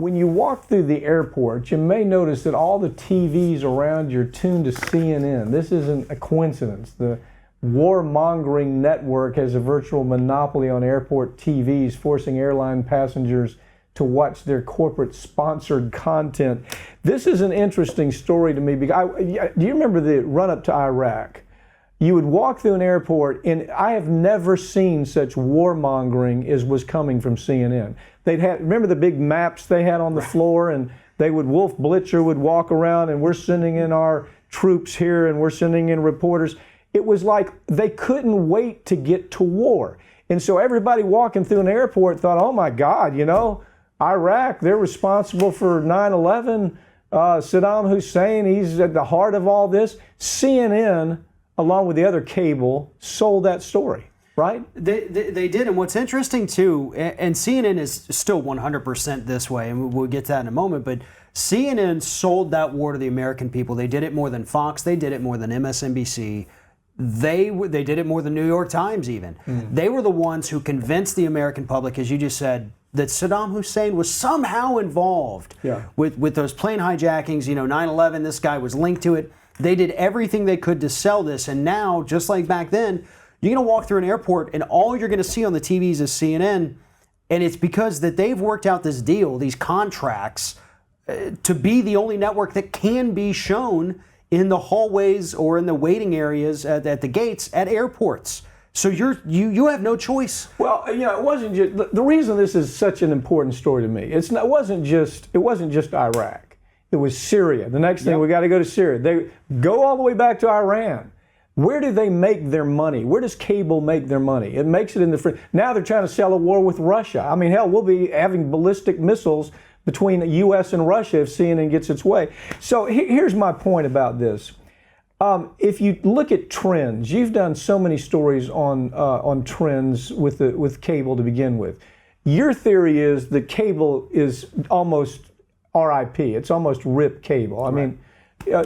When you walk through the airport, you may notice that all the TVs around you are tuned to CNN. This isn't a coincidence. The warmongering network has a virtual monopoly on airport TVs, forcing airline passengers to watch their corporate sponsored content. This is an interesting story to me because do you remember the run up to Iraq? You would walk through an airport, and I have never seen such warmongering as was coming from CNN. Remember the big maps they had on the floor, and Wolf Blitzer would walk around, and we're sending in our troops here, and we're sending in reporters. It was like they couldn't wait to get to war. And so everybody walking through an airport thought, oh my God, Iraq, they're responsible for 9/11. Saddam Hussein, he's at the heart of all this. CNN, along with the other cable, sold that story, right? They did, and what's interesting too, and CNN is still 100% this way, and we'll get to that in a moment, but CNN sold that war to the American people. They did it more than Fox, they did it more than MSNBC, they did it more than New York Times even. They were the ones who convinced the American public, as you just said, that Saddam Hussein was somehow involved with those plane hijackings, 9/11, this guy was linked to it. They did everything they could to sell this, and now, just like back then, you're going to walk through an airport and all you're going to see on the TVs is CNN, and it's because that they've worked out this deal, these contracts, to be the only network that can be shown in the hallways or in the waiting areas at the gates at airports. So you have no choice. Well, it wasn't just the reason this is such an important story to me. It wasn't just Iraq. It was Syria. The next thing, we got to go to Syria. They go all the way back to Iran. Where do they make their money? Where does cable make their money? It makes it in the now they're trying to sell a war with Russia. I mean, hell, we'll be having ballistic missiles between the U.S. and Russia if CNN gets its way. So here's my point about this. If you look at trends, you've done so many stories on trends with cable to begin with. Your theory is that cable is almost RIP. It's almost RIP cable. I mean,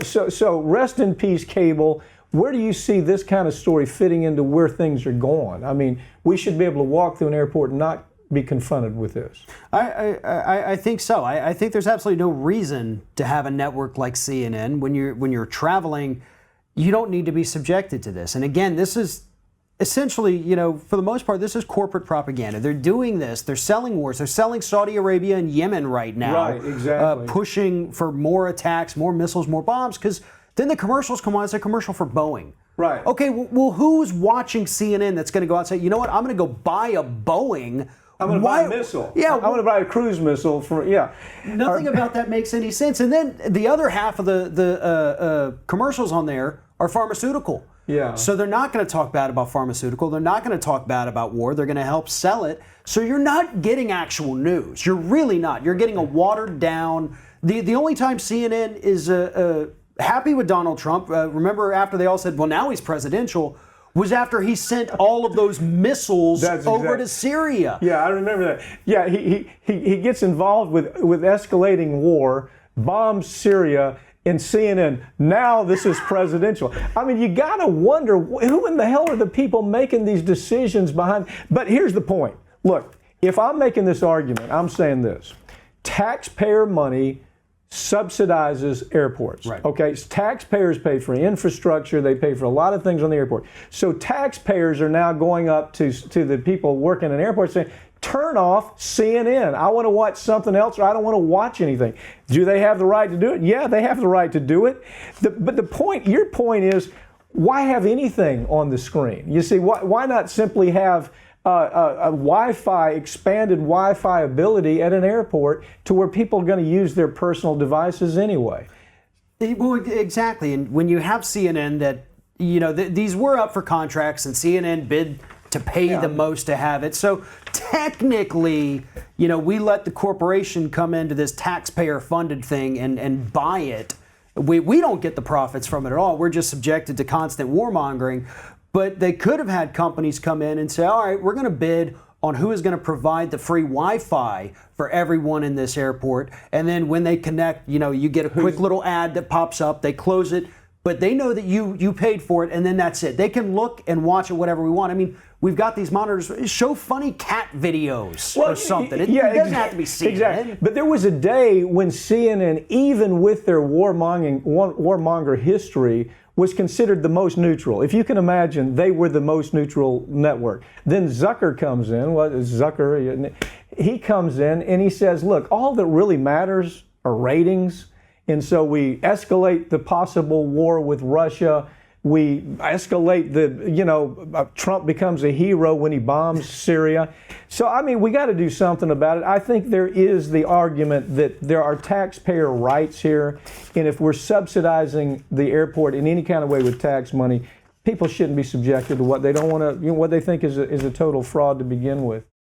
so rest in peace cable. Where do you see this kind of story fitting into where things are going? I mean, we should be able to walk through an airport and not be confronted with this. I think so. I think there's absolutely no reason to have a network like CNN when you're traveling. You don't need to be subjected to this. And again, this is essentially, for the most part, this is corporate propaganda. They're doing this. They're selling wars. They're selling Saudi Arabia and Yemen right now. Right, exactly. Pushing for more attacks, more missiles, more bombs, because then the commercials come on. It's a commercial for Boeing. Right. Okay, well, who's watching CNN that's going to go out and say, you know what, I'm going to go buy a Boeing. I'm going to buy a missile. Yeah. I'm going to buy a cruise missile Nothing about that makes any sense. And then the other half of the commercials on there are pharmaceutical. Yeah. So they're not going to talk bad about pharmaceutical. They're not going to talk bad about war. They're going to help sell it. So you're not getting actual news. You're really not. You're getting a watered down. The only time CNN is happy with Donald Trump, remember after they all said, well, now he's presidential, was after he sent all of those missiles over to Syria. Yeah, I remember that. Yeah, he gets involved with escalating war, bombs Syria, in CNN. Now this is presidential. I mean, you got to wonder who in the hell are the people making these decisions behind. But here's the point. Look, if I'm making this argument, I'm saying this. Taxpayer money subsidizes airports. Right. Okay, taxpayers pay for infrastructure. They pay for a lot of things on the airport. So taxpayers are now going up to the people working in airports saying, turn off CNN. I want to watch something else, or I don't want to watch anything. Do they have the right to do it? Yeah, they have the right to do it. But your point is, why have anything on the screen? You see, why not simply have a Wi-Fi, expanded Wi-Fi ability at an airport to where people are going to use their personal devices anyway? Well, exactly. And when you have CNN that, these were up for contracts, and CNN bid to pay the most to have it. So technically, we let the corporation come into this taxpayer-funded thing and buy it. We don't get the profits from it at all. We're just subjected to constant warmongering. But they could have had companies come in and say, all right, we're going to bid on who is going to provide the free Wi-Fi for everyone in this airport. And then when they connect, you get a quick little ad that pops up. They close it. but they know that you paid for it, and then that's it. They can look and watch it whatever we want. I mean, we've got these monitors. Show funny cat videos or something. It doesn't have to be CNN. Exactly. But there was a day when CNN, even with their warmonger history, was considered the most neutral. If you can imagine, they were the most neutral network. Then Zucker comes in. What is Zucker? He comes in and he says, look, all that really matters are ratings. And so we escalate the possible war with Russia. We escalate Trump becomes a hero when he bombs Syria. So, I mean, we got to do something about it. I think there is the argument that there are taxpayer rights here. And if we're subsidizing the airport in any kind of way with tax money, people shouldn't be subjected to what they don't want to, what they think is a total fraud to begin with.